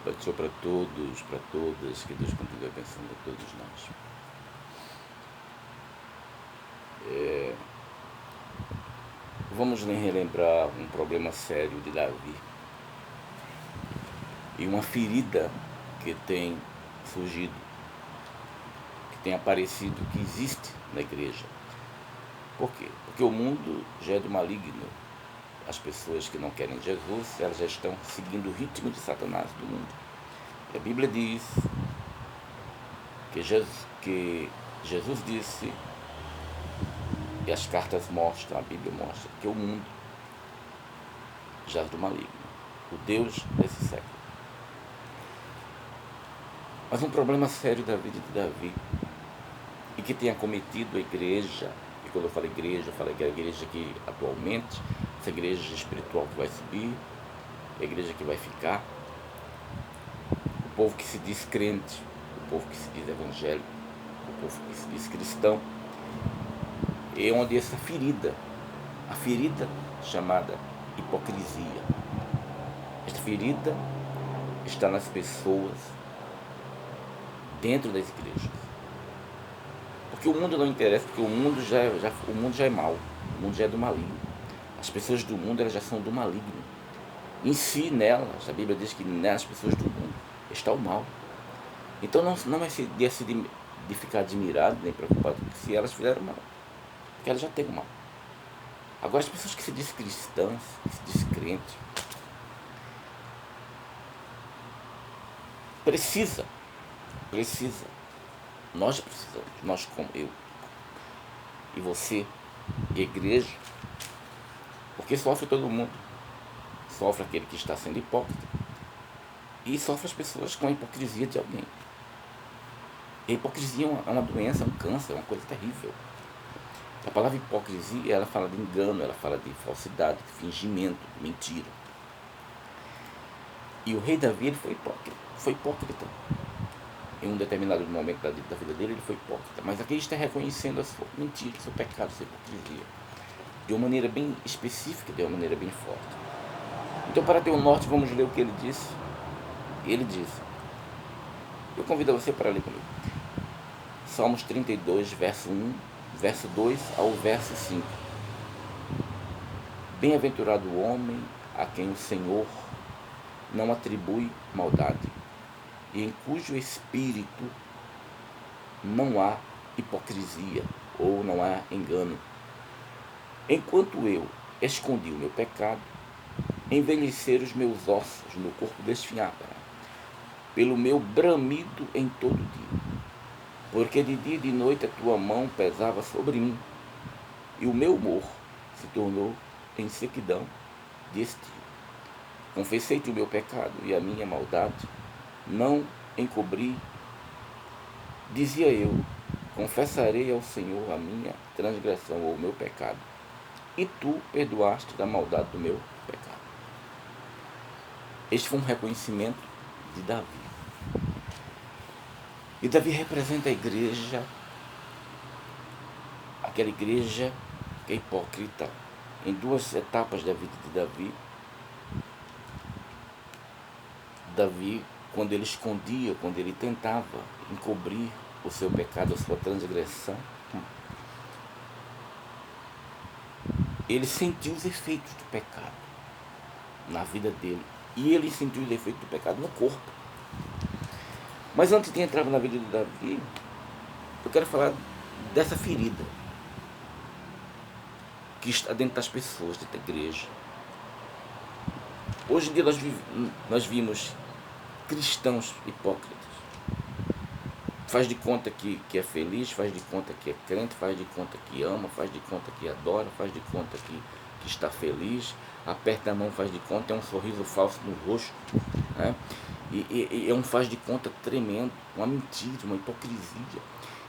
Pai do Senhor para todos, para todas, que Deus continue abençoando a todos nós. Vamos relembrar um problema sério de Davi e uma ferida que tem surgido, que tem aparecido, que existe na igreja. Por quê? Porque o mundo já é do maligno. As pessoas que não querem Jesus, elas já estão seguindo o ritmo de Satanás do mundo. E a Bíblia diz que Jesus disse, e as cartas mostram, a Bíblia mostra, que o mundo jaz do maligno, o Deus desse século. Mas um problema sério da vida de Davi, e que tem acometido a igreja, e quando eu falo igreja, eu falo que é a igreja que atualmente, essa igreja espiritual que vai subir, a igreja que vai ficar, o povo que se diz crente, o povo que se diz evangélico, o povo que se diz cristão, é onde essa ferida, a ferida chamada hipocrisia, esta ferida está nas pessoas dentro das igrejas. Porque o mundo não interessa, porque o mundo já é mau, o mundo já é do maligno. As pessoas do mundo, elas já são do maligno. Em si, nelas, a Bíblia diz que nas pessoas do mundo está o mal. Então não é de ficar admirado nem preocupado se elas fizeram mal, porque elas já têm o mal. Agora, as pessoas que se dizem cristãs, que se dizem crentes, nós precisamos, nós como eu e você e a igreja, porque sofre todo mundo, sofre aquele que está sendo hipócrita e sofre as pessoas com a hipocrisia de alguém. E a hipocrisia é uma doença, é um câncer, é uma coisa terrível. A palavra hipocrisia, ela fala de engano, ela fala de falsidade, de fingimento, de mentira. E o rei Davi, ele foi hipócrita. Em um determinado momento da vida dele, ele foi hipócrita. Mas aqui está reconhecendo a sua mentira, o seu pecado, a sua hipocrisia. De uma maneira bem específica, de uma maneira bem forte. Então, para ter um norte, vamos ler o que ele disse. Ele disse, eu convido você para ler comigo. Salmos 32, verso 1, verso 2 ao verso 5. Bem-aventurado o homem a quem o Senhor não atribui maldade, e em cujo espírito não há hipocrisia, ou não há engano. Enquanto eu escondi o meu pecado, envelheceram os meus ossos no corpo desfinhado, pelo meu bramido em todo dia. Porque de dia e de noite a tua mão pesava sobre mim, e o meu humor se tornou em sequidão de estio. Confessei-te o meu pecado e a minha maldade, não encobri. Dizia eu, confessarei ao Senhor a minha transgressão ou o meu pecado, e tu perdoaste da maldade do meu pecado. Este foi um reconhecimento de Davi. E Davi representa a igreja, aquela igreja que é hipócrita, em duas etapas da vida de Davi. Davi, quando ele escondia, quando ele tentava encobrir o seu pecado, a sua transgressão, ele sentiu os efeitos do pecado na vida dele. E ele sentiu os efeitos do pecado no corpo. Mas antes de entrar na vida de Davi, eu quero falar dessa ferida que está dentro das pessoas, dentro da igreja. Hoje em dia nós vimos cristãos hipócritas. Faz de conta que é feliz, faz de conta que é crente, faz de conta que ama, faz de conta que adora, faz de conta que está feliz, aperta a mão, faz de conta, é um sorriso falso no rosto, né? E é um faz de conta tremendo, uma mentira, uma hipocrisia.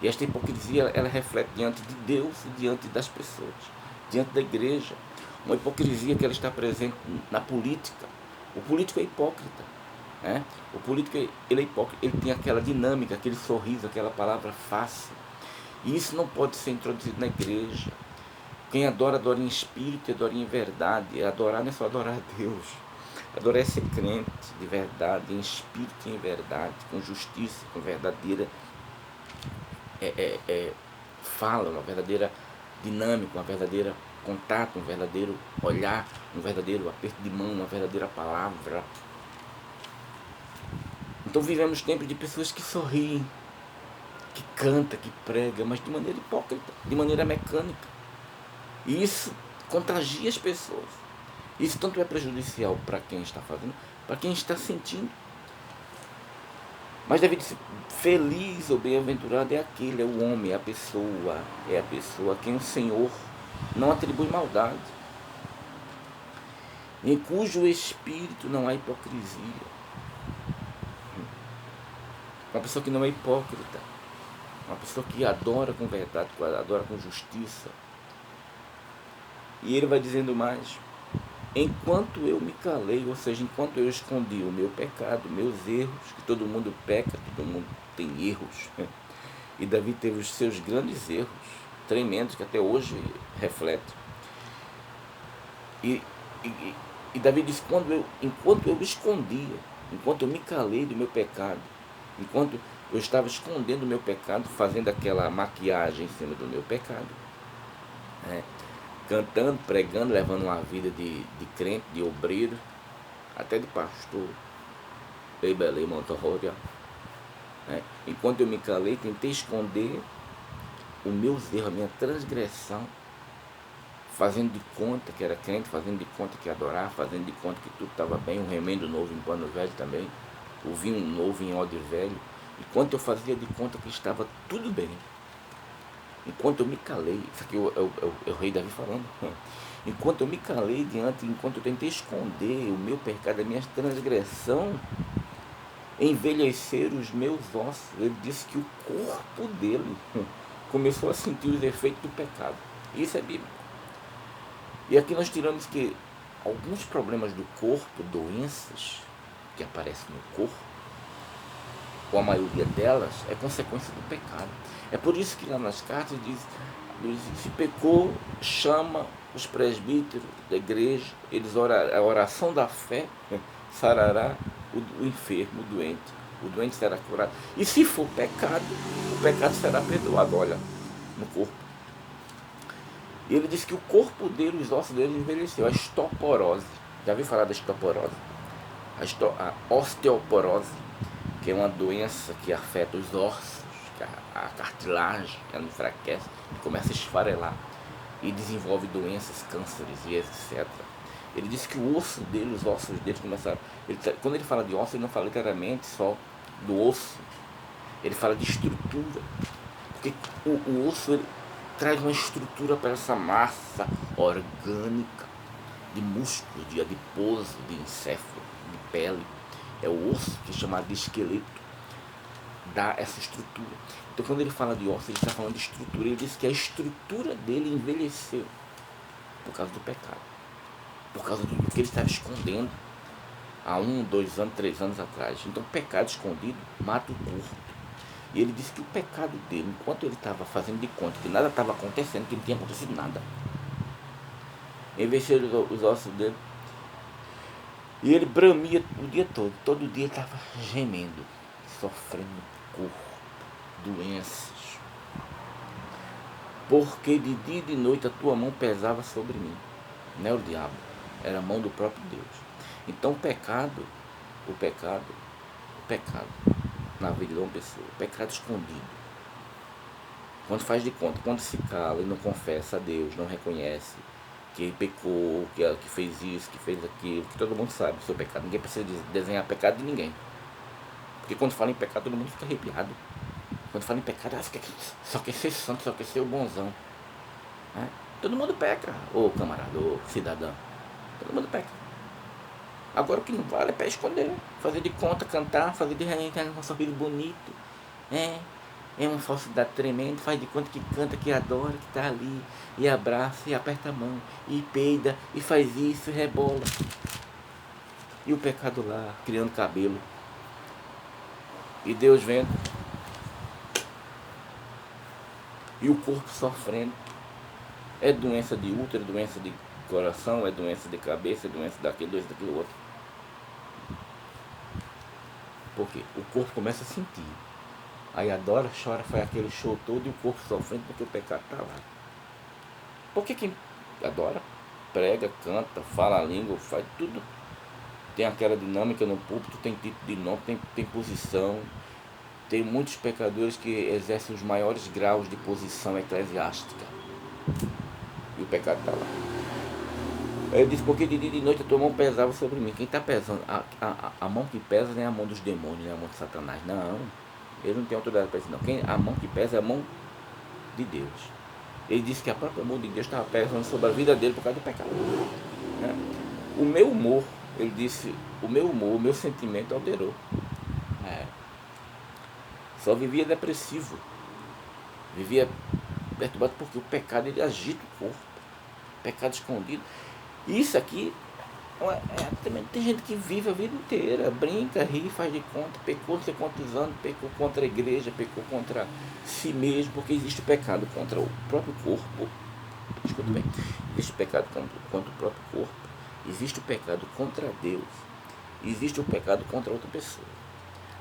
E esta hipocrisia, ela reflete diante de Deus e diante das pessoas, diante da igreja. Uma hipocrisia que ela está presente na política. O político é hipócrita, né? O político, ele é hipócrita, ele tem aquela dinâmica, aquele sorriso, aquela palavra fácil. E isso não pode ser introduzido na igreja. Quem adora, adora em espírito, adora em verdade. Adorar não é só adorar a Deus. Adorar é ser crente de verdade, em espírito e em verdade, com justiça, com verdadeira fala, uma verdadeira dinâmica, uma verdadeira contato, um verdadeiro olhar, um verdadeiro aperto de mão, uma verdadeira palavra. Então vivemos tempos de pessoas que sorriem, que canta, que prega, mas de maneira hipócrita, de maneira mecânica. E isso contagia as pessoas. Isso tanto é prejudicial para quem está fazendo, para quem está sentindo. Mas Davi disse, feliz ou bem-aventurado é aquele, é o homem, é a pessoa a quem o Senhor não atribui maldade, em cujo espírito não há hipocrisia. Uma pessoa que não é hipócrita, uma pessoa que adora com verdade, adora com justiça. E ele vai dizendo mais, enquanto eu me calei, ou seja, enquanto eu escondi o meu pecado, meus erros, que todo mundo peca, todo mundo tem erros, e Davi teve os seus grandes erros, tremendos, que até hoje reflete. E Davi disse, enquanto eu escondia, enquanto eu me calei do meu pecado, enquanto eu estava escondendo o meu pecado, fazendo aquela maquiagem em cima do meu pecado, cantando, pregando, levando uma vida de crente, de obreiro, até de pastor, Beibelei Montorroria. Enquanto eu me calei, tentei esconder os meus erros, a minha transgressão, fazendo de conta que era crente, fazendo de conta que ia adorar, fazendo de conta que tudo estava bem, um remendo novo em pano velho também, o vinho novo em odre velho, enquanto eu fazia de conta que estava tudo bem, enquanto eu me calei, isso aqui é o rei Davi falando, enquanto eu me calei enquanto eu tentei esconder o meu pecado, a minha transgressão, envelhecer os meus ossos, ele disse que o corpo dele começou a sentir os efeitos do pecado. Isso é bíblico. E aqui nós tiramos que alguns problemas do corpo, doenças que aparecem no corpo, ou a maioria delas, é consequência do pecado. É por isso que lá nas cartas diz, se pecou, chama os presbíteros da igreja, a oração da fé sarará o enfermo, o doente será curado. E se for pecado, o pecado será perdoado, olha, no corpo. E ele diz que o corpo dele, os ossos dele envelheceu, a osteoporose. Já ouviu falar da osteoporose? A osteoporose, que é uma doença que afeta os ossos, que a cartilagem, ela enfraquece e começa a esfarelar e desenvolve doenças, cânceres e etc. Ele disse que o osso dele, os ossos dele começaram... Quando ele fala de osso, ele não fala literalmente só do osso. Ele fala de estrutura. Porque o osso ele traz uma estrutura para essa massa orgânica de músculo, de adiposo, de encéfalo, de pele. É o osso que é chamado de esqueleto. Dá essa estrutura. Então quando ele fala de osso, ele está falando de estrutura. Ele diz que a estrutura dele envelheceu por causa do pecado, por causa do que ele estava escondendo há 1, 2 anos, 3 anos atrás. Então o pecado escondido mata o corpo. E ele disse que o pecado dele, enquanto ele estava fazendo de conta que nada estava acontecendo, que não tinha acontecido nada, envelheceu os ossos dele. E ele bramia o dia todo dia ele estava gemendo, sofrendo corpo, doenças. Porque de dia e de noite a tua mão pesava sobre mim. Não é o diabo, era a mão do próprio Deus. Então o pecado na vida de uma pessoa, o pecado escondido, quando faz de conta, quando se cala e não confessa a Deus, não reconhece que pecou, que fez isso, que fez aquilo, que todo mundo sabe o seu pecado, ninguém precisa desenhar pecado de ninguém, porque quando fala em pecado todo mundo fica arrepiado. Quando fala em pecado, só quer ser santo, só quer ser o bonzão, né? Todo mundo peca, ô camarada, ô cidadão, todo mundo peca. Agora o que não vale é para esconder, fazer de conta, cantar, fazer de um sorriso bonito, é uma falsidade tremenda, faz de conta que canta, que adora, que está ali, e abraça, e aperta a mão, e peida, e faz isso, e rebola. E o pecado lá, criando cabelo, e Deus vendo, e o corpo sofrendo. É doença de útero, doença de coração, é doença de cabeça, é doença daquilo, doença daquilo outro. Porque o corpo começa a sentir. Aí adora, chora, faz aquele show todo e o corpo sofrendo porque o pecado está lá. Porque quem adora, prega, canta, fala a língua, faz tudo. Tem aquela dinâmica no púlpito, tem título de nome, tem posição. Tem muitos pecadores que exercem os maiores graus de posição eclesiástica. E o pecado está lá. Ele disse, porque de dia e de noite a tua mão pesava sobre mim. Quem está pesando? A mão que pesa não é a mão dos demônios, não é a mão de Satanás. Não, ele não tem autoridade para isso não. A mão que pesa é a mão de Deus. Ele disse que a própria mão de Deus estava pesando sobre a vida dele por causa do pecado. Né? O meu humor, ele disse, o meu sentimento alterou. Só vivia depressivo. Vivia perturbado porque o pecado ele agita o corpo. Pecado escondido. E isso aqui, também tem gente que vive a vida inteira, brinca, ri, faz de conta, pecou não sei quantos anos, pecou contra a igreja, pecou contra si mesmo, porque existe o pecado contra o próprio corpo. Escuta bem, existe o pecado contra o próprio corpo, existe o pecado contra Deus, existe o pecado contra outra pessoa.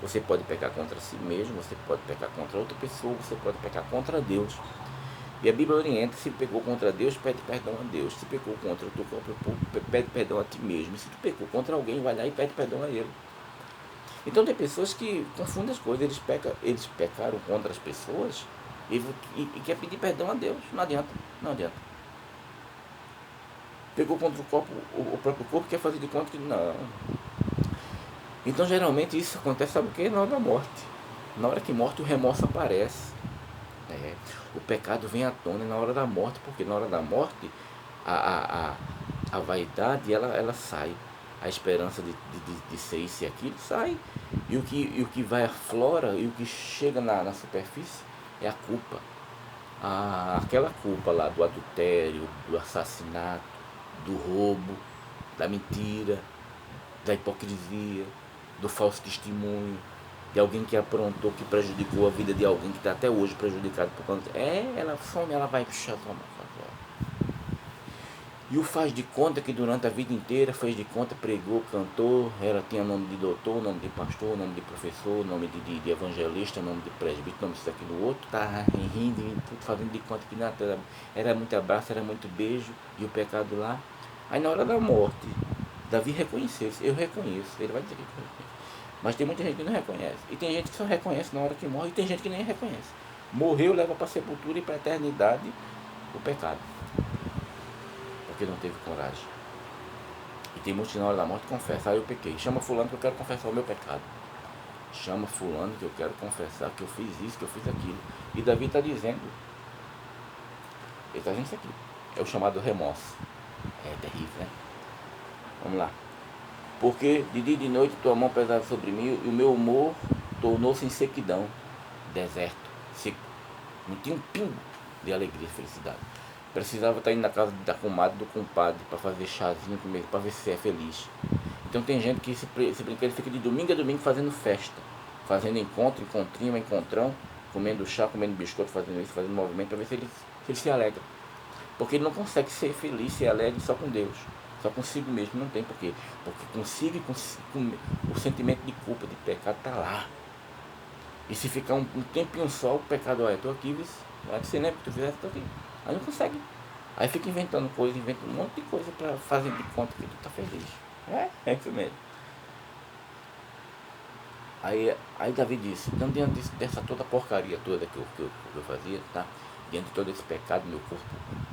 Você pode pecar contra si mesmo, você pode pecar contra outra pessoa, você pode pecar contra Deus. E a Bíblia orienta, se pecou contra Deus, pede perdão a Deus. Se pecou contra o teu próprio povo, pede perdão a ti mesmo. E se tu pecou contra alguém, vai lá e pede perdão a ele. Então tem pessoas que confundem as coisas, eles pecaram contra as pessoas e quer pedir perdão a Deus. Não adianta, não adianta. Pecou contra o próprio corpo, quer fazer de conta que não. Então geralmente isso acontece, sabe o que? Na hora da morte. Na hora que morte o remorso aparece. O pecado vem à tona na hora da morte, porque na hora da morte a vaidade ela sai, a esperança de ser isso e aquilo sai, e o que vai aflora, e o que chega na superfície é a culpa. Aquela culpa lá do adultério, do assassinato, do roubo, da mentira, da hipocrisia, do falso testemunho, de alguém que aprontou, que prejudicou a vida de alguém que está até hoje prejudicado por conta. Ela some, ela vai puxar a mão. E o faz de conta que durante a vida inteira fez de conta, pregou, cantou, ela tinha nome de doutor, nome de pastor, nome de professor, nome de evangelista, nome de presbítero, nome disso aqui do outro, tá rindo, fazendo de conta que nada, era muito abraço, era muito beijo, e o pecado lá. Aí na hora da morte, Davi reconheceu, eu reconheço, ele vai dizer que reconhece. Mas tem muita gente que não reconhece. E tem gente que só reconhece na hora que morre. E tem gente que nem reconhece. Morreu, leva para a sepultura e para a eternidade o pecado. Porque não teve coragem. E tem muitos que na hora da morte confessam. Eu pequei. Chama fulano que eu quero confessar o meu pecado. Chama fulano que eu quero confessar que eu fiz isso, que eu fiz aquilo. E Davi está dizendo. Ele está dizendo isso aqui. É o chamado remorso. É terrível, né? Vamos lá. Porque de dia e de noite tua mão pesava sobre mim e o meu humor tornou-se em sequidão, deserto, seco. Não tinha um pingo de alegria e felicidade. Precisava estar indo na casa da comadre, do compadre, para fazer chazinho comigo, para ver se é feliz. Então tem gente que se brinquedo fica de domingo a domingo fazendo festa, fazendo encontrão, comendo chá, comendo biscoito, fazendo isso, fazendo movimento, para ver se ele se alegra. Porque ele não consegue ser feliz, ser alegre só com Deus. Só consigo mesmo, não tem porquê. Porque consigo o sentimento de culpa, de pecado está lá. E se ficar um tempinho só, o pecado, olha, estou aqui, você lembra que tu fizesse, estou aqui. Aí não consegue. Aí fica inventando coisa, inventa um monte de coisa para fazer de conta que tu está feliz. É isso mesmo. Aí Davi disse, então diante dessa toda porcaria toda que eu fazia, tá? Diante de todo esse pecado, meu corpo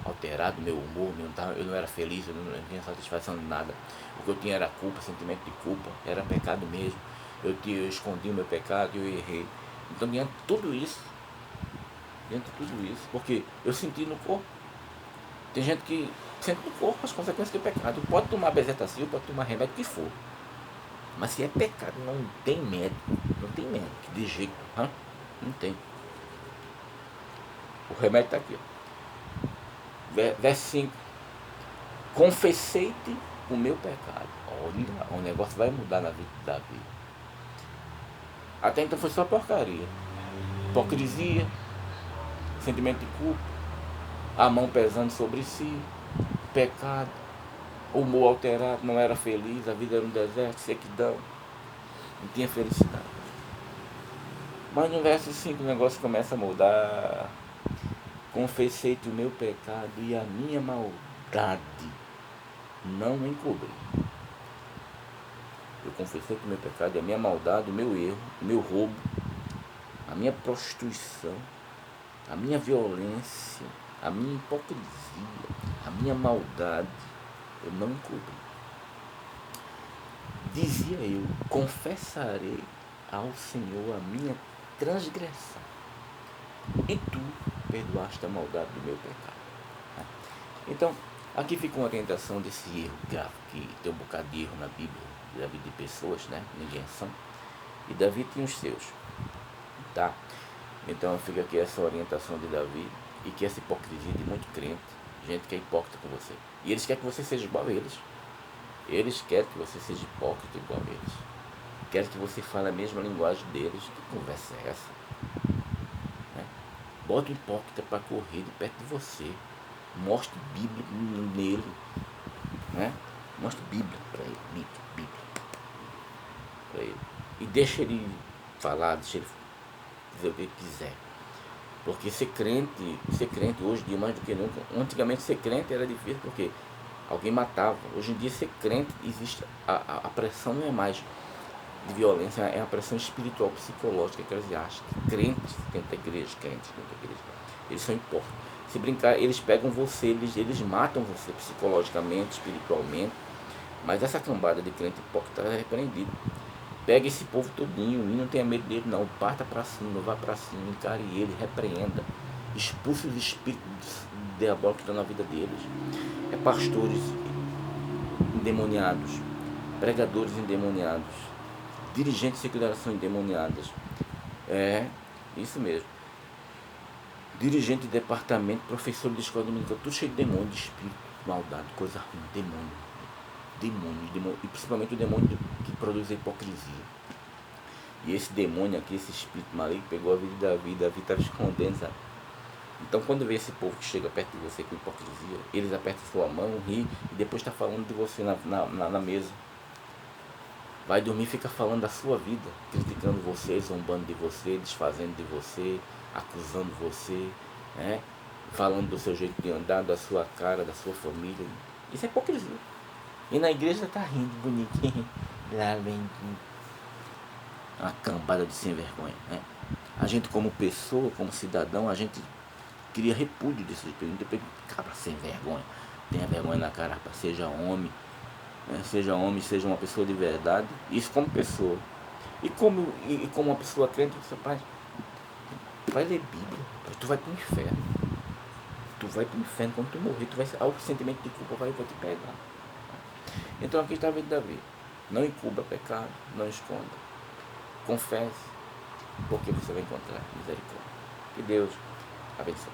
alterado, meu humor, eu não era feliz, eu não tinha satisfação de nada. O que eu tinha era culpa, sentimento de culpa, era pecado mesmo. Eu escondi o meu pecado e eu errei. Então diante de tudo isso, porque eu senti no corpo. Tem gente que sente no corpo as consequências do pecado. Pode tomar bezetacil, pode tomar remédio, o que for. Mas se é pecado, não tem médico, de jeito, não tem. O remédio está aqui, ó. Verso 5. Confessei-te o meu pecado. Olha, o negócio vai mudar na vida de Davi. Até então foi só porcaria. Hipocrisia, sentimento de culpa, a mão pesando sobre si, pecado, o humor alterado, não era feliz, a vida era um deserto, sequidão. não tinha felicidade. Mas no verso 5 o negócio começa a mudar. Confessei-te o meu pecado e a minha maldade não encobri. Eu confessei que o meu pecado e a minha maldade, o meu erro, o meu roubo, a minha prostituição, a minha violência, a minha hipocrisia, a minha maldade, eu não encobri. Dizia eu, confessarei ao Senhor a minha transgressão, e tu perdoaste a maldade do meu pecado. Então, aqui fica uma orientação desse erro grave, que tem um bocado de erro na Bíblia, da vida de pessoas, né? Ninguém é santo. E Davi tinha os seus, tá? Então fica aqui essa orientação de Davi, e que essa hipocrisia de muito crente, gente que é hipócrita com você. E eles querem que você seja igual a eles. Eles querem que você seja hipócrita igual a eles. Querem que você fale a mesma linguagem deles. Que conversa é essa? Né? Bota o hipócrita para correr de perto de você. Mostre Bíblia nele. Né? Mostre Bíblia para ele. Bíblia para ele. E deixa ele falar, deixa ele dizer o que ele quiser. Porque ser crente hoje em dia mais do que nunca. Antigamente ser crente era difícil porque alguém matava. Hoje em dia ser crente existe. A pressão não é mais de violência, é a pressão espiritual, psicológica, eclesiástica. Crentes dentro da igreja, eles são hipócritas. Se brincar, eles pegam você, eles matam você psicologicamente, espiritualmente. Mas essa cambada de crente hipócrita é repreendida. Pega esse povo todinho e não tenha medo dele não. Parta para cima, vá para cima, encare ele, repreenda. Expulse os espíritos diabólicos que estão na vida deles. É pastores endemoniados, pregadores endemoniados, dirigentes de seculação endemoniadas. É, isso mesmo. Dirigente de departamento, professor de escola dominical, tudo cheio de demônio, de espírito, maldade, coisa ruim, demônio. E principalmente o demônio que produz a hipocrisia. E esse demônio aqui, esse espírito maligno, pegou a vida de Davi. Davi estava escondendo, sabe? Então quando vê esse povo que chega perto de você com hipocrisia, eles apertam sua mão, ri e depois está falando de você na mesa. Vai dormir e fica falando da sua vida, criticando você, zombando de você, desfazendo de você, acusando você, né? Falando do seu jeito de andar, da sua cara, da sua família. Isso é hipocrisia. E na igreja tá rindo, bonitinho. Lá vem uma cambada de sem vergonha, né? A gente como pessoa, como cidadão, a gente cria repúdio desse tipo. Depois, cabra sem vergonha. Tenha vergonha na cara, rapaz. Seja homem, né? Seja homem, seja uma pessoa de verdade. Isso como pessoa. E como uma pessoa crente, você vai ler Bíblia. Tu vai pro inferno. Tu vai pro inferno quando tu morrer. O sentimento de culpa vai te pegar. Então aqui está a vida de Davi. Não encubra pecado, não esconda. Confesse, porque você vai encontrar misericórdia. Que Deus abençoe.